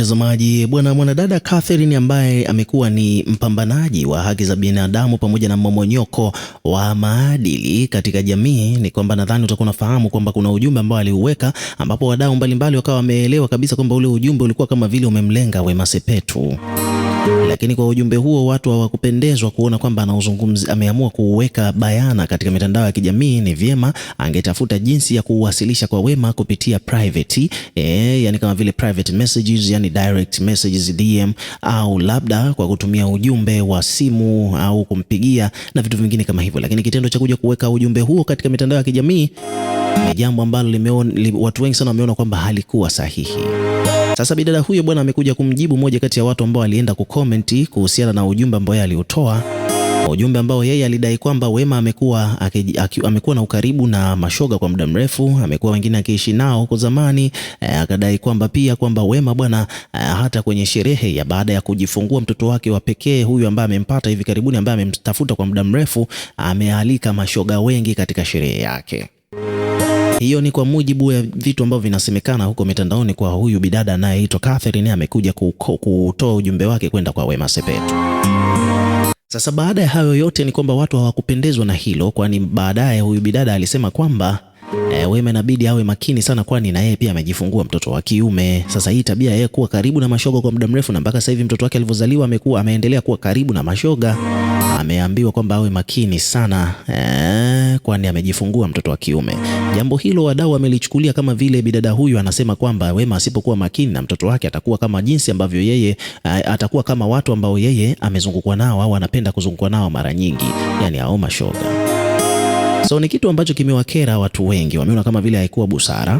mtazamaji, mwanadada Catherine ambaye amekuwa ni mpambanaji wa haki za binadamu pamoja na mmomonyoko wa maadili katika jamii, ni kwamba nadhani utakuwa unafahamu kwamba kuna ujumbe ambao aliuweka, ambapo wadau mbalimbali wakawa wameelewa kabisa kwamba ule ujumbe ulikuwa kama vile umemlenga Wema Sepetu. Lakini kwa ujumbe huo watu hawakupendezwa kuona kwamba anauzungumzia, ameamua kuuweka bayana katika mitandao ya kijamii. Ni vyema angetafuta jinsi ya kuwasilisha kwa Wema kupitia private, yani kama vile private messages, yani direct messages DM, au labda kwa kutumia ujumbe wa simu au kumpigia na vitu vingine kama hivyo. Lakini kitendo cha kuja kuweka ujumbe huo katika mitandao ya kijamii ni jambo ambalo watu wengi sana wameona kwamba halikuwa sahihi. Sasa bidada huyo bwana amekuja kumjibu moja kati ya watu ambao alienda kucomment kuhusiana na ujumbe ambao aliutoa. Ujumbe ambao yeye alidai kwamba Wema amekuwa na ukaribu na mashoga kwa muda mrefu, amekuwa wengine akiishi nao huko zamani. Akadai kwamba pia kwamba Wema bwana, hata kwenye sherehe ya baada ya kujifungua mtoto wake wa pekee huyu ambaye amempata hivi karibuni, ambaye amemtafuta kwa muda mrefu, amealika mashoga wengi katika sherehe yake. Hiyo ni kwa mujibu ya vitu ambavyo vinasemekana huko mitandaoni kwa huyu bidada anayeitwa Catherine. Amekuja kutoa ujumbe wake kwenda kwa Wema Sepetu. Sasa baada ya hayo yote ni kwamba watu hawakupendezwa na hilo, kwani baadaye huyu bidada alisema kwamba Wema inabidi awe makini sana, kwani na yeye pia amejifungua mtoto wa kiume. Sasa hii tabia yeye kuwa karibu na mashoga kwa muda mrefu, na mpaka sasa hivi mtoto wake alivyozaliwa ameendelea kuwa karibu na mashoga, ameambiwa kwamba awe makini sana, kwani amejifungua mtoto wa kiume. Jambo hilo wadau wamelichukulia kama vile bidada huyu anasema kwamba Wema asipokuwa makini na mtoto wake atakuwa kama jinsi ambavyo yeye atakuwa kama watu ambao yeye amezungukwa nao au anapenda kuzungukwa nao mara nyingi, yani hao mashoga. So ni kitu ambacho kimewakera watu wengi, wameona kama vile haikuwa busara.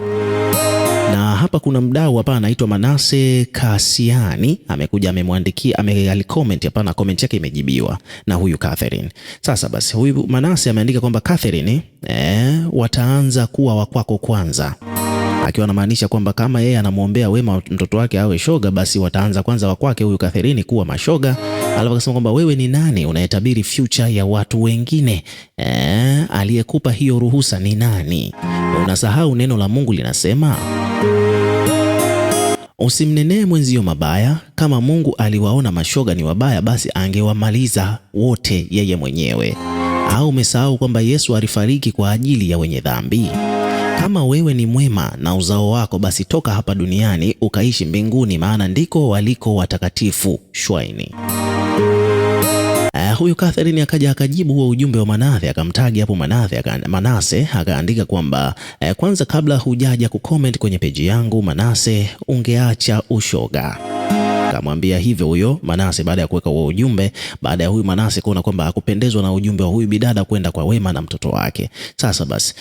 Na hapa kuna mdau hapa anaitwa Manase Kasiani, amekuja amemwandikia, alicomment hapa na comment yake imejibiwa na huyu Catherine. Sasa basi huyu Manase ameandika kwamba Catherine, wataanza kuwa wakwako kwanza, akiwa anamaanisha kwamba kama yeye anamuombea Wema mtoto wake awe shoga, basi wataanza kwanza wakwake huyu Catherine kuwa mashoga. Alafu akasema kwamba wewe ni nani unayetabiri future ya watu wengine? Aliyekupa hiyo ruhusa ni nani? Unasahau neno la Mungu linasema usimnenee mwenzio mabaya. Kama Mungu aliwaona mashoga ni wabaya, basi angewamaliza wote yeye mwenyewe. Au umesahau kwamba Yesu alifariki kwa ajili ya wenye dhambi? Kama wewe ni mwema na uzao wako, basi toka hapa duniani ukaishi mbinguni, maana ndiko waliko watakatifu shwaini. Huyu Catherine akaja akajibu huo ujumbe wa Manase, akamtagi hapo Manase akaandika kwamba kwanza, kabla hujaja kucomment kwenye peji yangu Manase, ungeacha ushoga. Akamwambia hivyo huyo Manase baada ya kuweka huo ujumbe, baada ya huyu Manase kuona kwamba hakupendezwa na ujumbe wa huyu bidada kwenda kwa Wema na mtoto wake. Sasa basi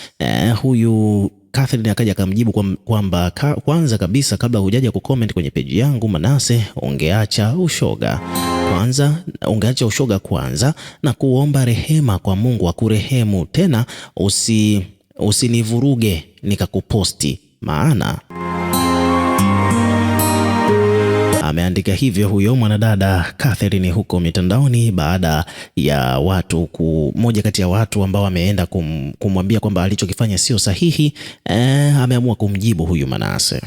huyu Catherine akaja akamjibu kwamba kwanza kabisa, kabla hujaja kucomment kwenye peji yangu Manase, ungeacha ushoga kwanza na kuomba rehema kwa Mungu akurehemu, tena usinivuruge nikakuposti, maana ameandika hivyo huyo mwanadada Catherine huko mitandaoni, baada ya moja kati ya watu ambao wameenda kumwambia kwamba alichokifanya sio sahihi. Ameamua kumjibu huyu Manase.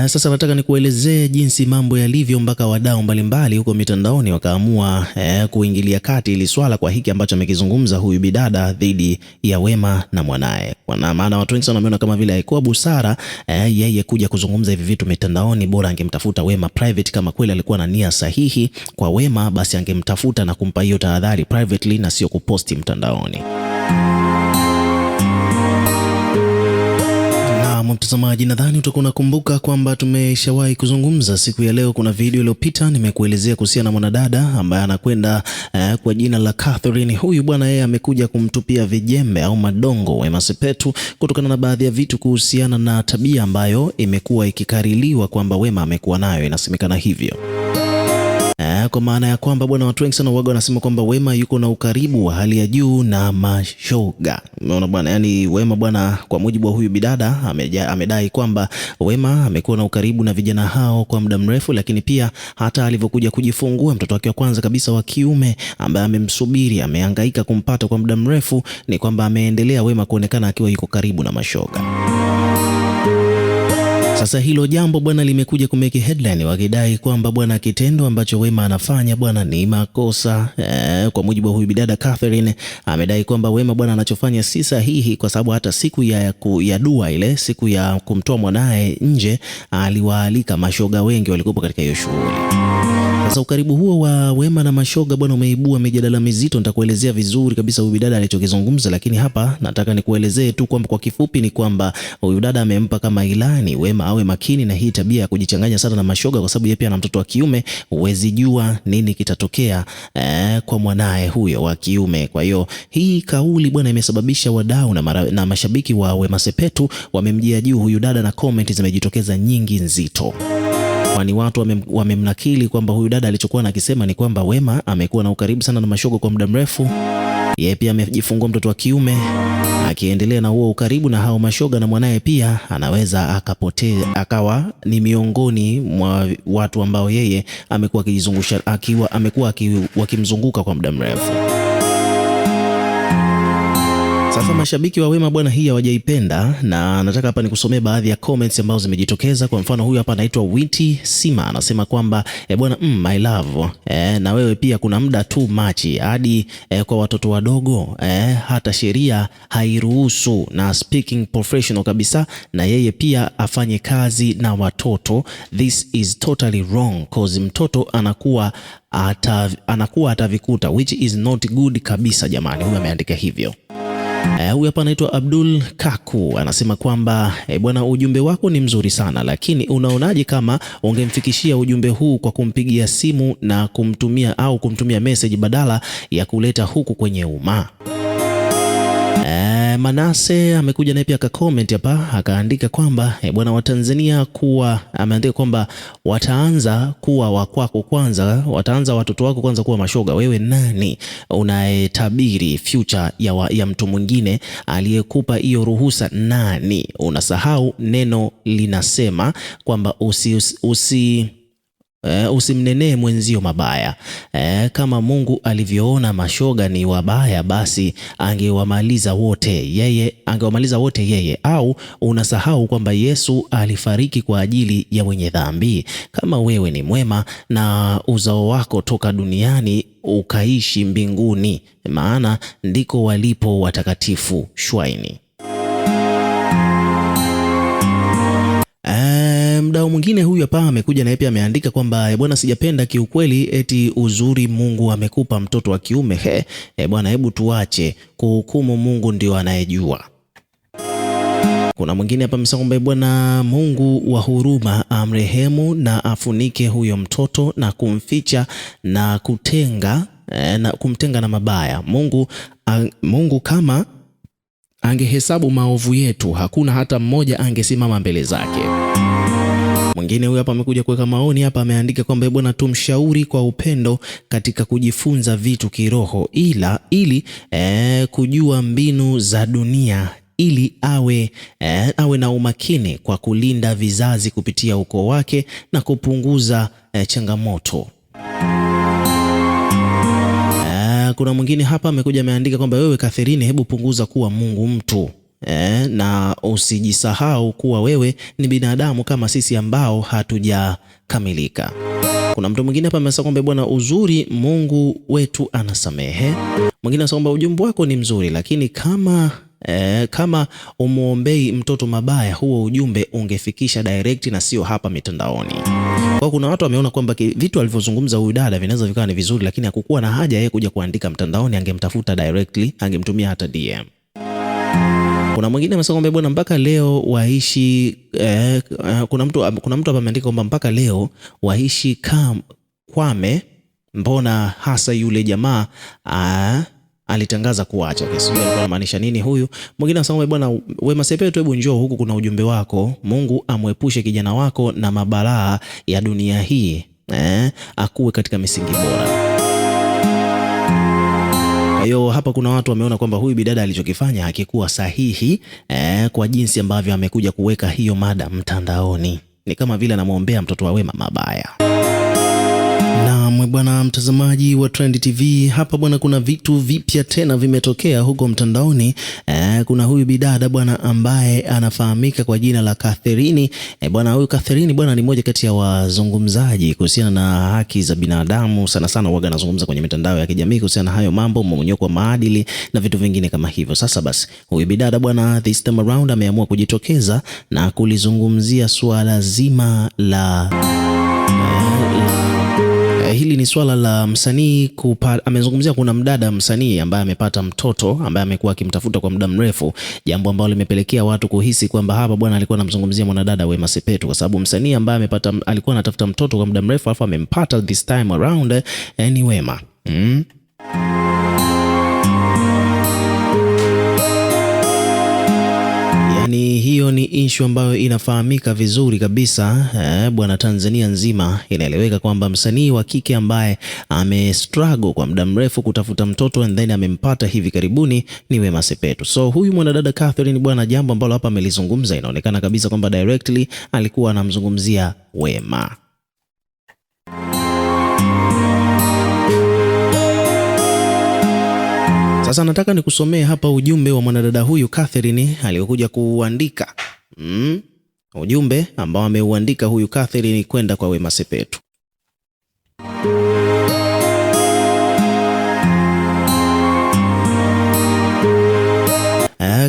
Sasa nataka nikuelezee jinsi mambo yalivyo mpaka wadau mbalimbali huko mitandaoni wakaamua kuingilia kati ili swala kwa hiki ambacho amekizungumza huyu bidada dhidi ya Wema na mwanae. Kwa maana watu wengi sana wameona kama vile haikuwa busara yeye kuja kuzungumza hivi vitu mitandaoni. Bora angemtafuta Wema private. Kama kweli alikuwa na nia sahihi kwa Wema, basi angemtafuta na kumpa hiyo tahadhari privately na sio kuposti mtandaoni. Mtazamaji, nadhani utakuwa unakumbuka kwamba tumeshawahi kuzungumza siku ya leo. Kuna video iliyopita nimekuelezea kuhusiana na mwanadada ambaye anakwenda kwa jina la Catherine. Huyu bwana yeye amekuja kumtupia vijembe au madongo Wema Sepetu kutokana na baadhi ya vitu kuhusiana na tabia ambayo imekuwa ikikariliwa kwamba Wema amekuwa nayo, inasemekana hivyo. Kwa maana ya kwamba bwana, watu wengi sana waga wanasema kwamba Wema yuko na ukaribu wa hali ya juu na mashoga. Umeona bwana, yani Wema bwana, kwa mujibu wa huyu bidada amedai kwamba Wema amekuwa na ukaribu na vijana hao kwa muda mrefu, lakini pia hata alivyokuja kujifungua mtoto wake wa kwanza kabisa wa kiume ambaye amemsubiri, amehangaika kumpata kwa muda mrefu, ni kwamba ameendelea Wema kuonekana akiwa yuko karibu na mashoga. Sasa hilo jambo bwana limekuja kumeki headline, wakidai kwamba bwana, kitendo ambacho Wema anafanya bwana ni makosa. Kwa mujibu wa huyu bidada Catherine, amedai kwamba Wema bwana anachofanya si sahihi, kwa sababu hata siku ya dua, ile siku ya kumtoa mwanae nje, aliwaalika mashoga wengi walikuwa katika hiyo shughuli. Sasa ukaribu huo wa Wema na mashoga bwana umeibua mijadala mizito. Nitakuelezea vizuri kabisa huyu dada alichokizungumza, lakini hapa nataka nikuelezee tu kwamba kwa kifupi ni kwamba huyu dada amempa kama ilani Wema awe makini na hii tabia ya kujichanganya sana na mashoga, kwa sababu yeye pia ana mtoto wa kiume, huwezi jua nini kitatokea kwa mwanae huyo wa kiume. Kwa hiyo hii kauli bwana imesababisha wadau na mashabiki wa Wema Sepetu wamemjia juu huyu dada, na comment zimejitokeza nyingi nzito, kwani watu wamemnakili kwamba huyu dada alichokuwa nakisema ni kwamba Wema amekuwa na ukaribu sana na mashoga kwa muda mrefu. Yeye pia amejifungua mtoto wa kiume, akiendelea na huo ukaribu na hao mashoga na mwanae pia anaweza akapotea, akawa ni miongoni mwa watu ambao yeye amekuwa akijizungusha, amekuwa wakimzunguka kwa muda mrefu. Sasa mashabiki wa Wema bwana hii hawajaipenda, na nataka hapa nikusomee baadhi ya comments ambazo zimejitokeza. Kwa mfano huyu hapa anaitwa Witi Sima, anasema kwamba bwana my love, na wewe pia kuna muda tu machi hadi kwa watoto wadogo, hata sheria hairuhusu, na speaking professional kabisa, na yeye pia afanye kazi na watoto. This is totally wrong cause mtoto anakuwa atavikuta, which is not good kabisa jamani. Huyu ameandika hivyo. Huyu hapa anaitwa Abdul Kaku, anasema kwamba bwana, ujumbe wako ni mzuri sana, lakini unaonaje kama ungemfikishia ujumbe huu kwa kumpigia simu na kumtumia message badala ya kuleta huku kwenye umma. Manase amekuja naye pia comment hapa akaandika kwamba bwana, Watanzania ameandika kwamba wataanza kuwa wakwako kwanza, wataanza watoto wako kwanza kuwa mashoga. Wewe nani unayetabiri future ya mtu mwingine? Aliyekupa hiyo ruhusa nani? Unasahau neno linasema kwamba usimnenee mwenzio mabaya. Kama Mungu alivyoona mashoga ni wabaya, basi angewamaliza wote yeye. Au unasahau kwamba Yesu alifariki kwa ajili ya wenye dhambi? Kama wewe ni mwema na uzao wako toka duniani ukaishi mbinguni, maana ndiko walipo watakatifu shwaini. Mdau mwingine huyu hapa amekuja na pia ameandika kwamba bwana, sijapenda kiukweli, eti uzuri Mungu amekupa mtoto wa kiume. Bwana, hebu tuache kuhukumu, Mungu ndio anayejua. Kuna mwingine hapa amesema kwamba bwana, Mungu wa huruma amrehemu na afunike huyo mtoto na kumficha na kumtenga na mabaya. Mungu kama angehesabu maovu yetu, hakuna hata mmoja angesimama mbele zake. Mwingine huyu hapa amekuja kuweka maoni hapa, ameandika kwamba bwana, tumshauri kwa upendo katika kujifunza vitu kiroho, ili kujua mbinu za dunia, ili awe na umakini kwa kulinda vizazi kupitia ukoo wake na kupunguza changamoto. Kuna mwingine hapa amekuja ameandika kwamba wewe Catherine, hebu punguza kuwa Mungu mtu, na usijisahau kuwa wewe ni binadamu kama sisi ambao hatujakamilika. Kuna mtu mwingine hapa amesema kwamba bwana, uzuri Mungu wetu anasamehe. Mwingine anasema kwamba ujumbe wako ni mzuri, lakini kama umuombei mtoto mabaya, huo ujumbe ungefikisha direct na sio hapa mitandaoni. Kwa kuna watu wameona kwamba vitu alivyozungumza huyu dada vinaweza vikawa ni vizuri, lakini hakukuwa na haja yeye kuja kuandika mtandaoni, angemtafuta directly, angemtumia hata DM. Kuna mwingine amesema kwamba bwana, mpaka leo waishi kuna mtu hapa ameandika kwamba mpaka leo waishi kwame, mbona hasa yule jamaa alitangaza kuacha. Sio alikuwa anamaanisha nini huyu? Mwingine anasema bwana, Wema Sepetu, hebu njoo huku, kuna ujumbe wako. Mungu amwepushe kijana wako na mabalaa ya dunia hii. akuwe katika misingi bora. Kwa hiyo hapa kuna watu wameona kwamba huyu bidada alichokifanya hakikuwa sahihi kwa jinsi ambavyo amekuja kuweka hiyo mada mtandaoni. Ni kama vile anamwombea mtoto wa Wema mabaya. Na bwana mtazamaji wa Trend TV, hapa bwana kuna vitu vipya tena vimetokea huko mtandaoni. Kuna huyu bidada bwana ambaye anafahamika kwa jina la Catherine. Bwana huyu Catherine bwana ni mmoja kati ya wazungumzaji kuhusiana na haki za binadamu. Sana sana huaga anazungumza kwenye mitandao ya kijamii kuhusiana na hayo mambo, mmomonyoko wa maadili na vitu vingine kama hivyo. Sasa basi huyu bidada bwana this time around ameamua kujitokeza na kulizungumzia suala zima la hili ni swala la msanii amezungumzia kuna mdada msanii ambaye amepata mtoto ambaye amekuwa akimtafuta kwa muda mrefu, jambo ambalo limepelekea watu kuhisi kwamba hapa bwana alikuwa anamzungumzia mwanadada Wema Sepetu, kwa sababu msanii ambaye alikuwa anatafuta mtoto kwa muda mrefu alafu amempata this time around ni Wema. Yani hiyo ni issue ambayo inafahamika vizuri kabisa bwana, Tanzania nzima inaeleweka kwamba msanii wa kike ambaye amestruggle kwa muda mrefu kutafuta mtoto and then amempata hivi karibuni ni Wema Sepetu. So huyu mwanadada Catherine bwana, jambo ambalo hapa amelizungumza inaonekana kabisa kwamba directly alikuwa anamzungumzia Wema. Sasa nataka nikusomee hapa ujumbe wa mwanadada huyu Catherine aliyokuja kuuandika. Ujumbe ambao ameuandika huyu Catherine kwenda kwa Wema Sepetu.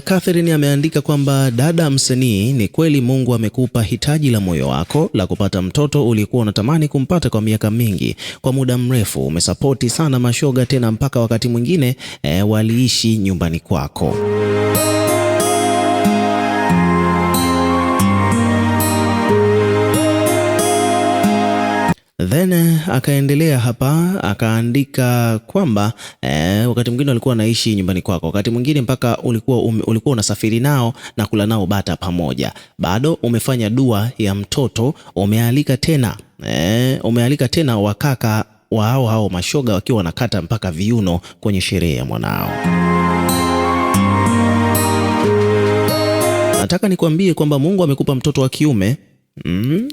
Catherine ameandika kwamba dada msanii, ni kweli Mungu amekupa hitaji la moyo wako la kupata mtoto. Ulikuwa unatamani kumpata kwa miaka mingi, kwa muda mrefu. Umesapoti sana mashoga, tena mpaka wakati mwingine waliishi nyumbani kwako. Then akaendelea hapa akaandika kwamba wakati mwingine walikuwa wanaishi nyumbani kwako, wakati mwingine mpaka ulikuwa unasafiri nao na kula nao bata pamoja. Bado umefanya dua ya mtoto, umealika tena wakaka wa hao mashoga wakiwa wanakata mpaka viuno kwenye sherehe ya mwanao. Nataka nikwambie kwamba Mungu amekupa mtoto wa kiume.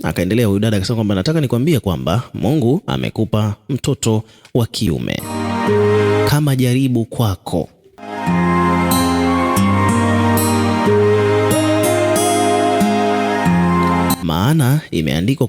Akaendelea huyu dada akasema kwamba nataka nikwambie kwamba Mungu amekupa mtoto wa kiume kama jaribu kwako. Maana imeandikwa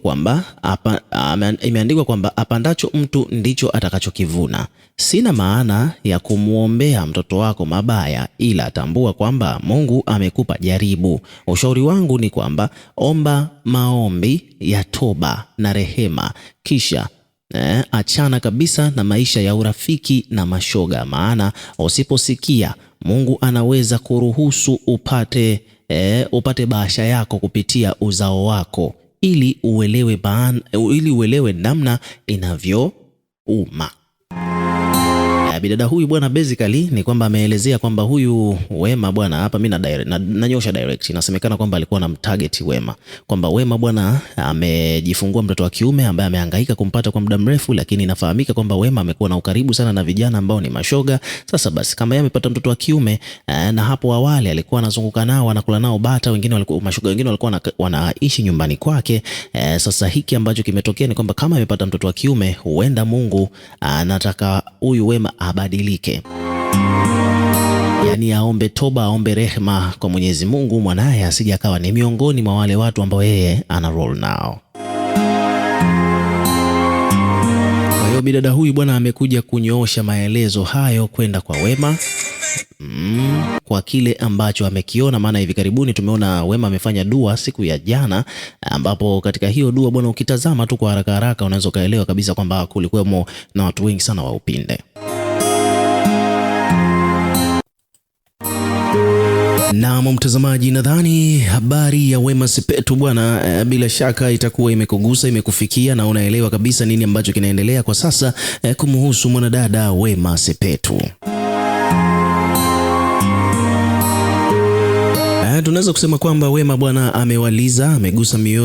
kwamba apandacho mtu ndicho atakachokivuna. Sina maana ya kumwombea mtoto wako mabaya, ila tambua kwamba Mungu amekupa jaribu. Ushauri wangu ni kwamba omba maombi ya toba na rehema, kisha achana kabisa na maisha ya urafiki na mashoga, maana usiposikia Mungu anaweza kuruhusu upate bahasha yako kupitia uzao wako, ili uelewe namna inavyouma. Bidada huyu bwana basically ni kwamba ameelezea kwamba huyu Wema bwana, hapa mimi nanyosha direct, inasemekana kwamba alikuwa na target Wema, kwamba Wema bwana amejifungua mtoto wa kiume ambaye amehangaika kumpata kwa muda mrefu, lakini inafahamika kwamba Wema amekuwa na ukaribu sana na vijana ambao ni mashoga. Sasa basi kama yeye amepata mtoto wa kiume na hapo awali alikuwa anazunguka nao, anakula nao bata, mashoga wengine walikuwa wanaishi nyumbani kwake. Sasa hiki ambacho kimetokea ni kwamba kama amepata mtoto wa kiume, huenda Mungu anataka huyu Wema abadilike, yani aombe toba, aombe rehema kwa Mwenyezi Mungu, mwanaye asije akawa ni miongoni mwa wale watu ambao yeye ana roll nao. Kwa hiyo bidada huyu bwana amekuja kunyoosha maelezo hayo kwenda kwa Wema kwa kile ambacho amekiona. Maana hivi karibuni tumeona Wema amefanya dua siku ya jana, ambapo katika hiyo dua bwana, ukitazama tu kwa haraka haraka unaweza kaelewa kabisa kwamba kulikuwemo na watu wengi sana wa upinde. Na mtazamaji, nadhani habari ya Wema Sepetu bwana, bila shaka itakuwa imekugusa, imekufikia na unaelewa kabisa nini ambacho kinaendelea kwa sasa kumhusu mwanadada Wema Sepetu. Tunaweza kusema kwamba Wema bwana amewaliza, amegusa mioyo